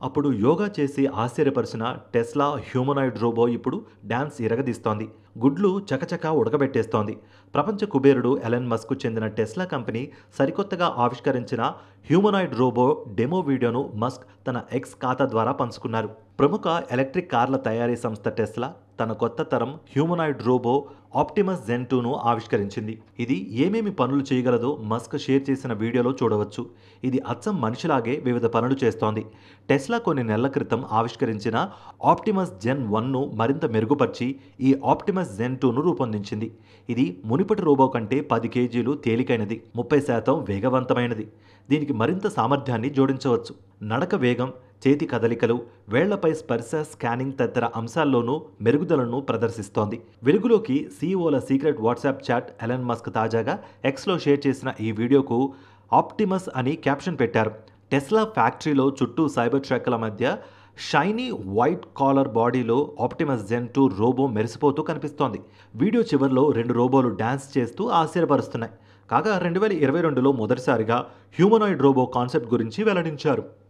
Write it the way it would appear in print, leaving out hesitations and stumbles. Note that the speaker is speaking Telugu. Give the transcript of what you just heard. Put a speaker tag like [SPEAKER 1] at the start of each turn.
[SPEAKER 1] అప్పుడు యోగా చేసి ఆశ్చర్యపరిచిన టెస్లా హ్యూమనాయిడ్ రోబో ఇప్పుడు డాన్స్ ఇరగదీస్తోంది. గుడ్లు చకచకా ఉడకబెట్టేస్తోంది. ప్రపంచ కుబేరుడు ఎలన్ మస్క్ చెందిన టెస్లా కంపెనీ సరికొత్తగా ఆవిష్కరించిన హ్యూమనాయిడ్ రోబో డెమో వీడియోను మస్క్ తన ఎక్స్ ఖాతా ద్వారా పంచుకున్నారు. ప్రముఖ ఎలక్ట్రిక్ కార్ల తయారీ సంస్థ టెస్లా తన కొత్త తరం హ్యూమనాయిడ్ రోబో ఆప్టిమస్ జెన్ 2ను ఆవిష్కరించింది. ఇది ఏమేమి పనులు చేయగలదో మస్క్ షేర్ చేసిన వీడియోలో చూడవచ్చు. ఇది అచ్చం మనిషిలాగే వివిధ పనులు చేస్తోంది. టెస్లా కొన్ని నెలల క్రితం ఆవిష్కరించిన ఆప్టిమస్ జెన్ 1ను మరింత మెరుగుపరిచి ఈ ఆప్టిమస్ జెన్ 2ను రూపొందించింది. ఇది మునుపటి రోబో కంటే 10 కేజీలు తేలికైనది, 30% వేగవంతమైనది. దీనికి మరింత సామర్థ్యాన్ని జోడించవచ్చు. నడక వేగం, చేతి కదలికలు, వేళ్లపై స్పర్శ స్కానింగ్ తదితర అంశాల్లోనూ మెరుగుదలను ప్రదర్శిస్తోంది. వెలుగులోకి సీఈఓల secret WhatsApp chat Elon Musk తాజాగా ఎక్స్లో షేర్ చేసిన ఈ వీడియోకు ఆప్టిమస్ అని క్యాప్షన్ పెట్టారు. టెస్లా ఫ్యాక్టరీలో చుట్టూ సైబర్ ట్రక్కుల మధ్య షైనీ వైట్ కాలర్ బాడీలో ఆప్టిమస్ జెన్ 2 రోబో మెరిసిపోతూ కనిపిస్తోంది. వీడియో చివర్లో 2 రోబోలు డాన్స్ చేస్తూ ఆశ్చర్యపరుస్తున్నాయి. కాగా 2022లో మొదటిసారిగా హ్యూమనాయిడ్ రోబో కాన్సెప్ట్ గురించి వెల్లడించారు.